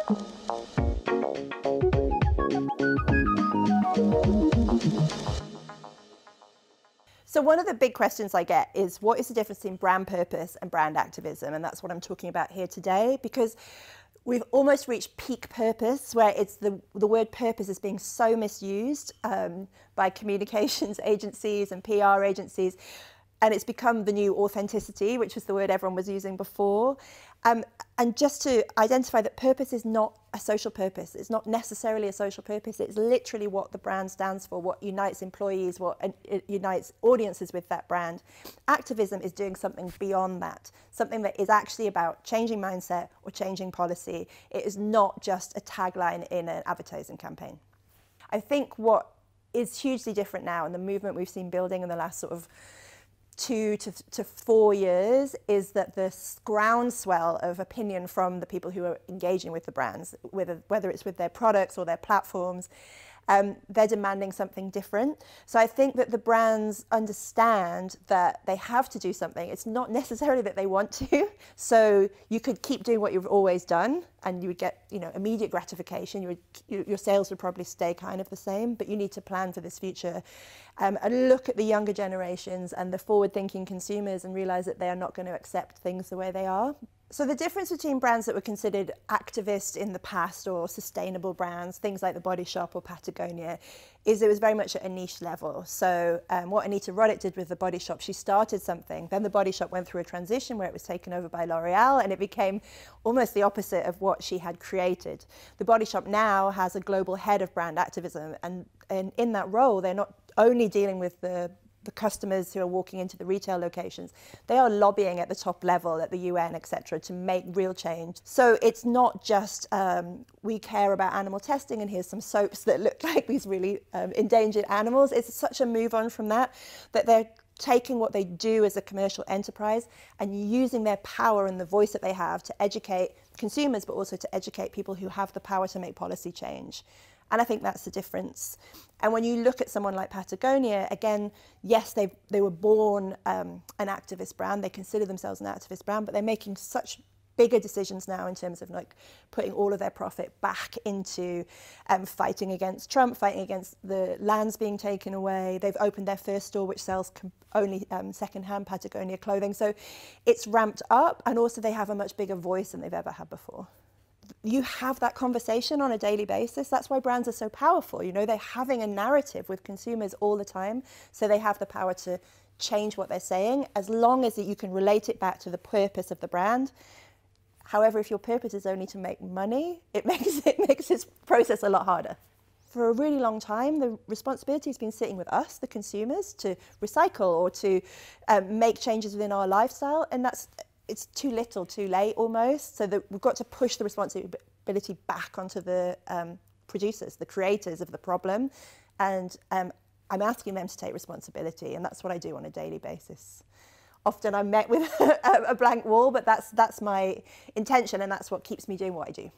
So one of the big questions I get is, what is the difference between brand purpose and brand activism? And that's what I'm talking about here today, because we've almost reached peak purpose, where it's the word purpose is being so misused by communications agencies and PR agencies. And it's become the new authenticity, which was the word everyone was using before. And just to identify that purpose is not a social purpose. It's not necessarily a social purpose. It's literally what the brand stands for, what unites employees, what unites audiences with that brand. Activism is doing something beyond that, something that is actually about changing mindset or changing policy. It is not just a tagline in an advertising campaign. I think what is hugely different now, and the movement we've seen building in the last sort of 2 to 4 years, is that this groundswell of opinion from the people who are engaging with the brands, whether it's with their products or their platforms, they're demanding something different. So I think that the brands understand that they have to do something. It's not necessarily that they want to. So you could keep doing what you've always done and you would get, immediate gratification. Your sales would probably stay kind of the same, but you need to plan for this future and look at the younger generations and the forward-thinking consumers and realize that they are not going to accept things the way they are. So the difference between brands that were considered activist in the past or sustainable brands, things like the Body Shop or Patagonia, is it was very much at a niche level. So what Anita Roddick did with the Body Shop, she started something. Then the Body Shop went through a transition where it was taken over by L'Oreal, and it became almost the opposite of what she had created. The Body Shop now has a global head of brand activism, and in that role, they're not only dealing with the customers who are walking into the retail locations, they are lobbying at the top level at the UN, etc., to make real change. So it's not just we care about animal testing and here's some soaps that look like these really endangered animals. It's such a move on from that they're taking what they do as a commercial enterprise and using their power and the voice that they have to educate consumers, but also to educate people who have the power to make policy change. And I think that's the difference. And when you look at someone like Patagonia, again, yes, they were born an activist brand. They consider themselves an activist brand, but they're making such bigger decisions now in terms of like putting all of their profit back into fighting against Trump, fighting against the lands being taken away. They've opened their first store, which sells only second-hand Patagonia clothing. So it's ramped up, and also they have a much bigger voice than they've ever had before. You have that conversation on a daily basis. That's why brands are so powerful. They're having a narrative with consumers all the time, so they have the power to change what they're saying, as long as you can relate it back to the purpose of the brand. However, if your purpose is only to make money, it makes this process a lot harder. For a really long time, the responsibility has been sitting with us, the consumers, to recycle or to make changes within our lifestyle, and it's too little, too late almost. So that we've got to push the responsibility back onto the producers, the creators of the problem. And I'm asking them to take responsibility, and that's what I do on a daily basis. Often I'm met with a blank wall, but that's my intention, and that's what keeps me doing what I do.